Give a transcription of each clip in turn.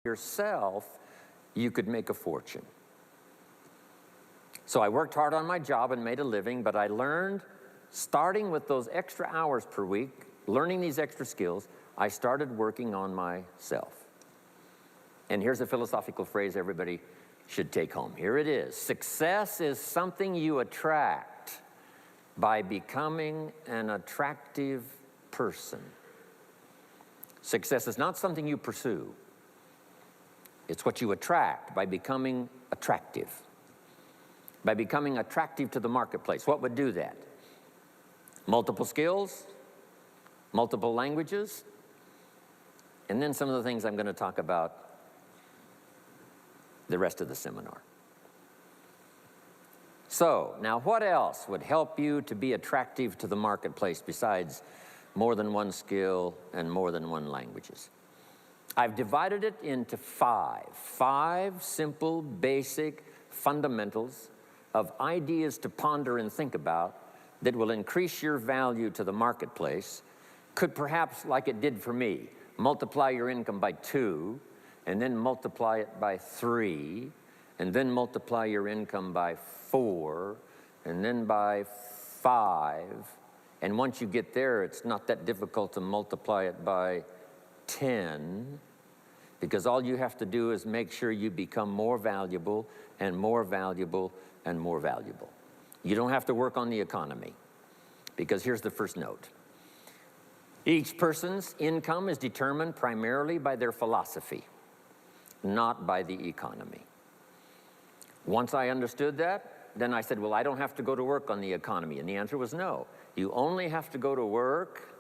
yourself, you could make a fortune. So I worked hard on my job and made a living, but I learned, starting with those extra hours per week, learning these extra skills, I started working on myself. And here's a philosophical phrase everybody should take home. Here it is. Success is something you attract by becoming an attractive person. Success is not something you pursue. It's what you attract by becoming attractive. By becoming attractive to the marketplace. What would do that? Multiple skills, multiple languages, and then some of the things I'm going to talk about the rest of the seminar. So, now what else would help you to be attractive to the marketplace besides more than one skill and more than one languages? I've divided it into five simple, basic fundamentals of ideas to ponder and think about that will increase your value to the marketplace, could perhaps, like it did for me, multiply your income by 2, and then multiply it by 3, and then multiply your income by 4, and then by 5. And once you get there, it's not that difficult to multiply it by 10, because all you have to do is make sure you become more valuable and more valuable and more valuable. You don't have to work on the economy, because here's the first note. Each person's income is determined primarily by their philosophy, not by the economy. Once I understood that, then I said, well, I don't have to go to work on the economy. And the answer was no. You only have to go to work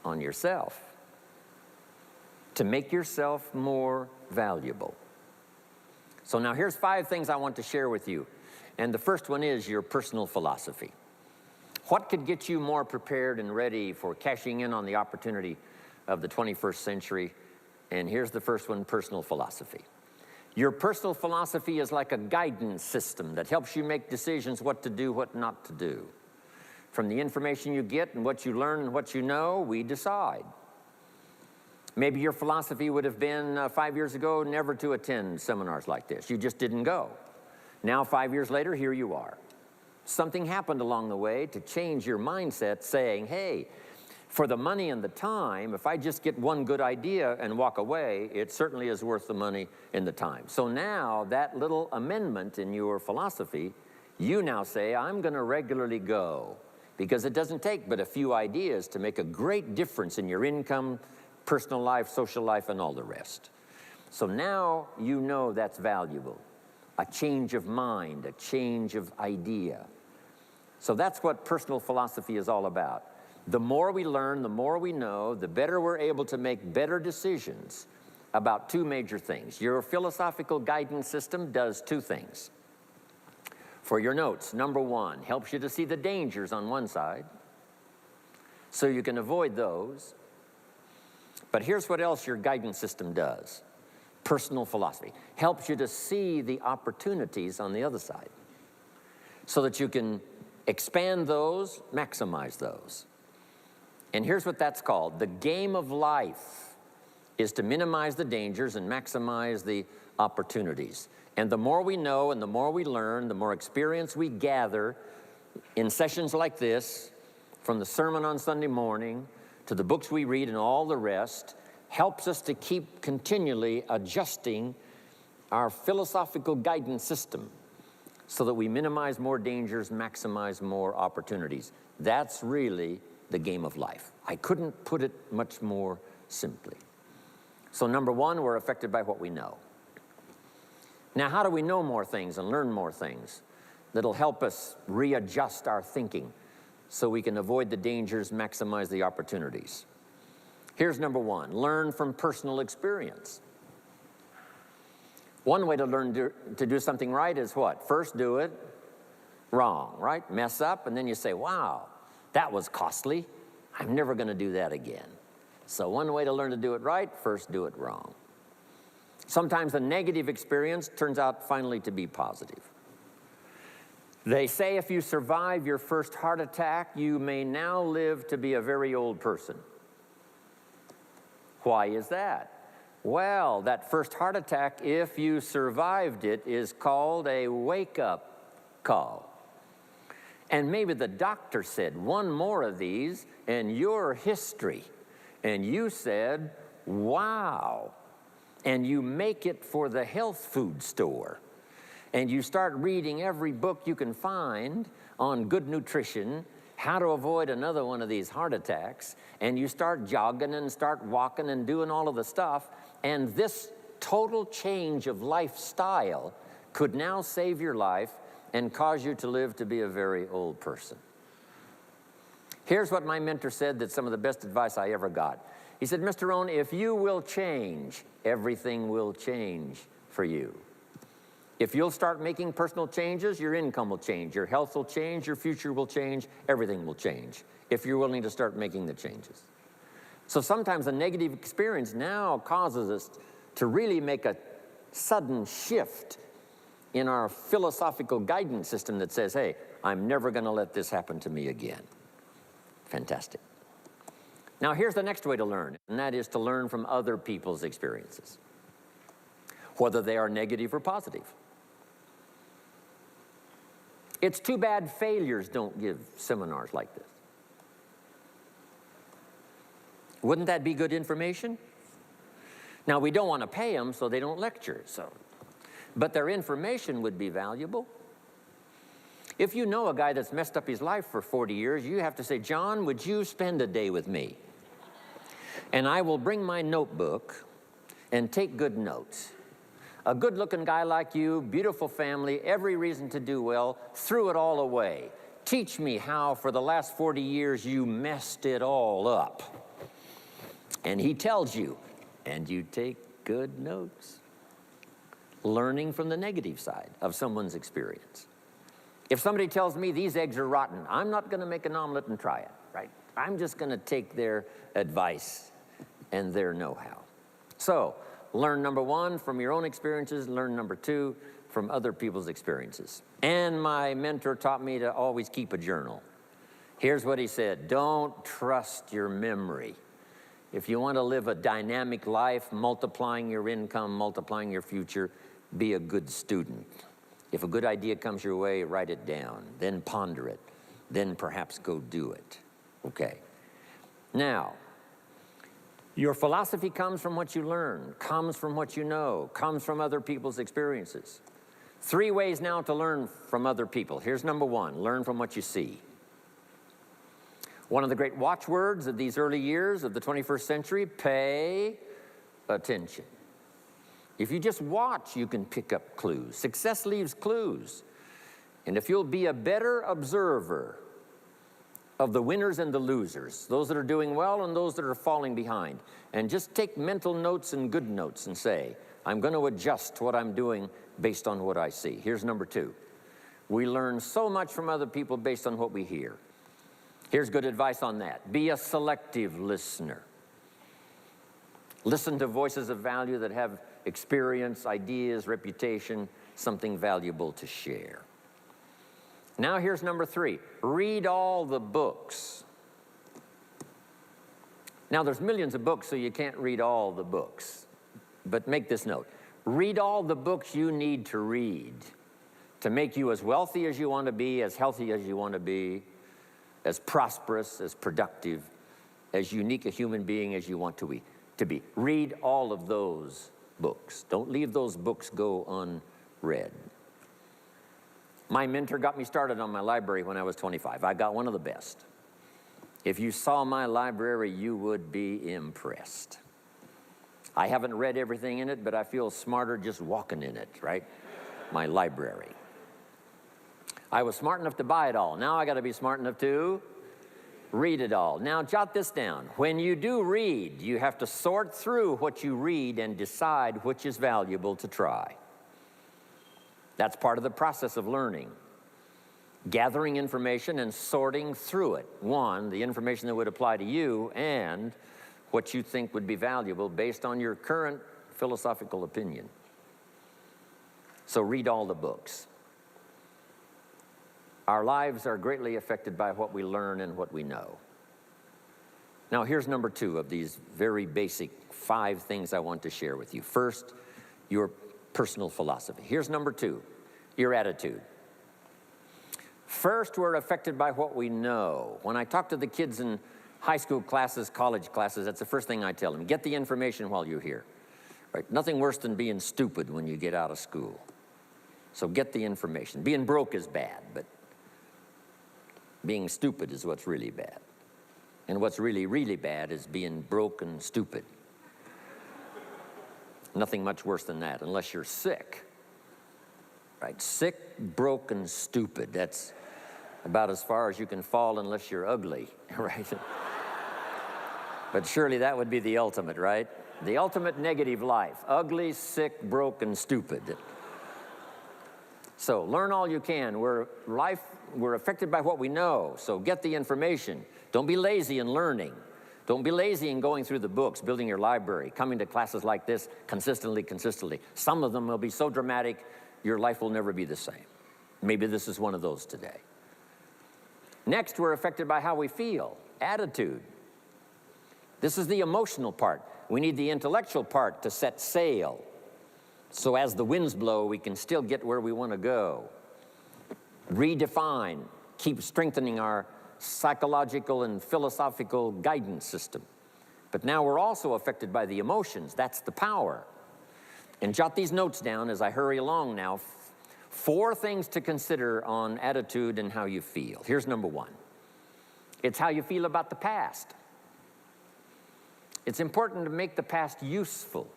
on yourself to make yourself more valuable. So now here's 5 things I want to share with you. And the first one is your personal philosophy. What could get you more prepared and ready for cashing in on the opportunity of the 21st century? And here's the first one, personal philosophy. Your personal philosophy is like a guidance system that helps you make decisions what to do, what not to do. From the information you get and what you learn and what you know, we decide. Maybe your philosophy would have been 5 years ago never to attend seminars like this. You just didn't go. Now 5 years later, here you are. Something happened along the way to change your mindset, saying, hey, for the money and the time, if I just get one good idea and walk away, it certainly is worth the money and the time. So now that little amendment in your philosophy, you now say, I'm going to regularly go, because it doesn't take but a few ideas to make a great difference in your income, personal life, social life, and all the rest. So now you know that's valuable. A change of mind, a change of idea. So that's what personal philosophy is all about. The more we learn, the more we know, the better we're able to make better decisions about 2 major things. Your philosophical guidance system does 2 things. For your notes, number 1, helps you to see the dangers on one side, so you can avoid those. But here's what else your guidance system does. Personal philosophy helps you to see the opportunities on the other side, so that you can expand those, maximize those. And here's what that's called. The game of life is to minimize the dangers and maximize the opportunities. And the more we know and the more we learn, the more experience we gather in sessions like this, from the sermon on Sunday morning to the books we read and all the rest, helps us to keep continually adjusting our philosophical guidance system so that we minimize more dangers, maximize more opportunities. That's really the game of life. I couldn't put it much more simply. So number 1, we're affected by what we know. Now, how do we know more things and learn more things that'll help us readjust our thinking so we can avoid the dangers, maximize the opportunities? Here's number 1, learn from personal experience. One way to learn to do something right is what? First do it wrong, right? Mess up, and then you say, wow, that was costly. I'm never going to do that again. So one way to learn to do it right, first do it wrong. Sometimes a negative experience turns out finally to be positive. They say if you survive your first heart attack, you may now live to be a very old person. Why is that? Well, that first heart attack, if you survived it, is called a wake-up call. And maybe the doctor said, one more of these and you're history. And you said, wow. And you make it for the health food store. And you start reading every book you can find on good nutrition, how to avoid another one of these heart attacks, and you start jogging and start walking and doing all of the stuff, and this total change of lifestyle could now save your life and cause you to live to be a very old person. Here's what my mentor said, that's some of the best advice I ever got. He said, Mr. Rohn, if you will change, everything will change for you. If you'll start making personal changes, your income will change, your health will change, your future will change, everything will change, if you're willing to start making the changes. So sometimes a negative experience now causes us to really make a sudden shift in our philosophical guidance system that says, hey, I'm never going to let this happen to me again. Fantastic. Now here's the next way to learn, and that is to learn from other people's experiences, whether they are negative or positive. It's too bad failures don't give seminars like this. Wouldn't that be good information? Now, we don't want to pay them, so they don't lecture, but their information would be valuable. If you know a guy that's messed up his life for 40 years, you have to say, John, would you spend a day with me? And I will bring my notebook and take good notes. A good-looking guy like you, beautiful family, every reason to do well, threw it all away. Teach me how for the last 40 years you messed it all up. And he tells you, and you take good notes. Learning from the negative side of someone's experience. If somebody tells me these eggs are rotten, I'm not going to make an omelet and try it, right? I'm just going to take their advice and their know-how. So, learn number one from your own experiences, learn number two from other people's experiences. And my mentor taught me to always keep a journal. Here's what he said, don't trust your memory. If you want to live a dynamic life, multiplying your income, multiplying your future, be a good student. If a good idea comes your way, write it down, then ponder it, then perhaps go do it. Okay. Now, your philosophy comes from what you learn, comes from what you know, comes from other people's experiences. 3 ways now to learn from other people. Here's number one, learn from what you see. One of the great watchwords of these early years of the 21st century, pay attention. If you just watch, you can pick up clues. Success leaves clues. And if you'll be a better observer of the winners and the losers, those that are doing well and those that are falling behind, and just take mental notes and good notes and say, I'm going to adjust what I'm doing based on what I see. Here's number 2. We learn so much from other people based on what we hear. Here's good advice on that. Be a selective listener. Listen to voices of value that have experience, ideas, reputation, something valuable to share. Now here's number 3. Read all the books. Now there's millions of books, so you can't read all the books. But make this note. Read all the books you need to read to make you as wealthy as you want to be, as healthy as you want to be, as prosperous, as productive, as unique a human being as you want to be. Read all of those books. Don't leave those books go unread. My mentor got me started on my library when I was 25. I got one of the best. If you saw my library, you would be impressed. I haven't read everything in it, but I feel smarter just walking in it, right? My library. I was smart enough to buy it all. Now I got to be smart enough to read it all. Now jot this down. When you do read, you have to sort through what you read and decide which is valuable to try. That's part of the process of learning. Gathering information and sorting through it. One, the information that would apply to you, and what you think would be valuable based on your current philosophical opinion. So read all the books. Our lives are greatly affected by what we learn and what we know. Now, here's number 2 of these very basic 5 things I want to share with you. First, your personal philosophy. Here's number 2, your attitude. First, we're affected by what we know. When I talk to the kids in high school classes, college classes, that's the first thing I tell them. Get the information while you're here. Right? Nothing worse than being stupid when you get out of school. So get the information. Being broke is bad, but being stupid is what's really bad. And what's really, really bad is being broke and stupid. Nothing much worse than that, unless you're sick. Right? Sick, broke, and stupid. That's about as far as you can fall unless you're ugly, right? But surely that would be the ultimate, right? The ultimate negative life. Ugly, sick, broke, and stupid. So learn all you can. We're affected by what we know, so get the information. Don't be lazy in learning. Don't be lazy in going through the books, building your library, coming to classes like this consistently. Some of them will be so dramatic, your life will never be the same. Maybe this is one of those today. Next, we're affected by how we feel, attitude. This is the emotional part. We need the intellectual part to set sail. So as the winds blow, we can still get where we want to go. Redefine, keep strengthening our psychological and philosophical guidance system. But now we're also affected by the emotions. That's the power. And jot these notes down as I hurry along now. 4 things to consider on attitude and how you feel. Here's number 1. It's how you feel about the past. It's important to make the past useful.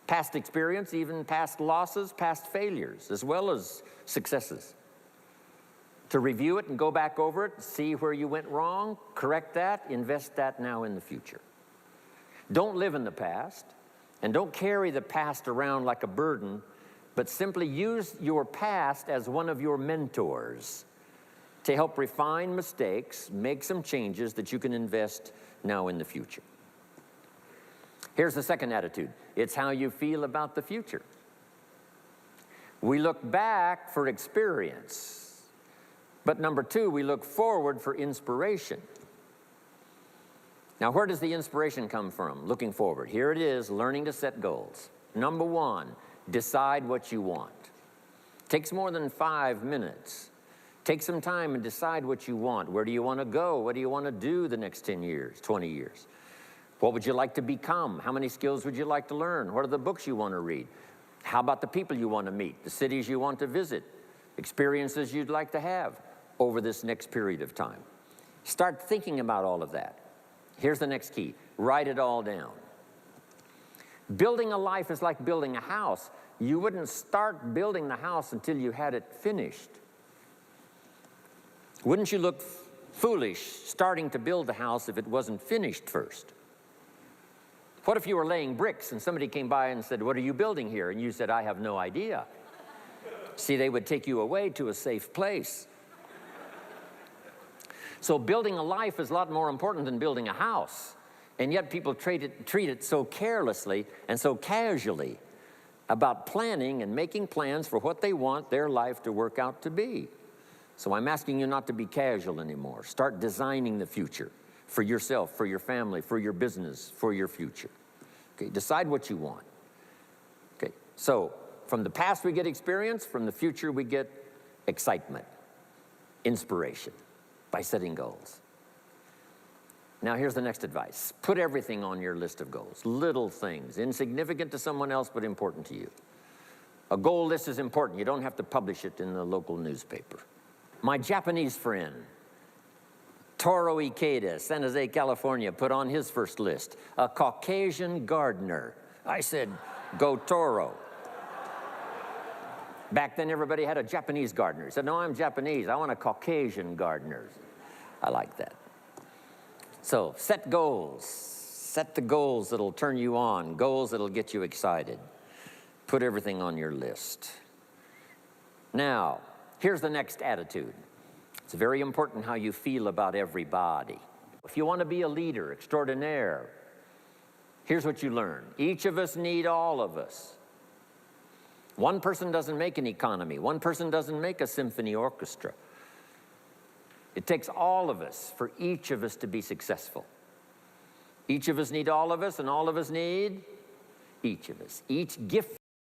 Past experience, even past losses, past failures, as well as successes. To review it and go back over it, see where you went wrong, correct that, invest that now in the future. Don't live in the past, and don't carry the past around like a burden, but simply use your past as one of your mentors to help refine mistakes, make some changes that you can invest now in the future. Here's the second attitude. It's how you feel about the future. We look back for experience, but number 2, we look forward for inspiration. Now, where does the inspiration come from? Looking forward. Here it is, learning to set goals. Number 1, decide what you want. Takes more than 5 minutes. Take some time and decide what you want. Where do you want to go? What do you want to do the next 10 years, 20 years? What would you like to become? How many skills would you like to learn? What are the books you want to read? How about the people you want to meet, the cities you want to visit, experiences you'd like to have over this next period of time? Start thinking about all of that. Here's the next key. Write it all down. Building a life is like building a house. You wouldn't start building the house until you had it finished. Wouldn't you look foolish starting to build the house if it wasn't finished first? What if you were laying bricks and somebody came by and said, "What are you building here?" And you said, "I have no idea." See, they would take you away to a safe place. So building a life is a lot more important than building a house. And yet people treat it so carelessly and so casually about planning and making plans for what they want their life to work out to be. So I'm asking you not to be casual anymore. Start designing the future for yourself, for your family, for your business, for your future. Okay, decide what you want. Okay, so from the past we get experience, from the future we get excitement, inspiration by setting goals. Now here's the next advice. Put everything on your list of goals. Little things, insignificant to someone else but important to you. A goal list is important. You don't have to publish it in the local newspaper. My Japanese friend, Toro Ikeda, San Jose, California, put on his first list, a Caucasian gardener. I said, go Toro. Back then, everybody had a Japanese gardener. He said, no, I'm Japanese. I want a Caucasian gardener. I like that. So set goals. Set the goals that'll turn you on, goals that'll get you excited. Put everything on your list. Now, here's the next attitude. It's very important how you feel about everybody. If you want to be a leader extraordinaire, here's what you learn. Each of us need all of us. One person doesn't make an economy. One person doesn't make a symphony orchestra. It takes all of us for each of us to be successful. Each of us need all of us, and all of us need each of us. Each gift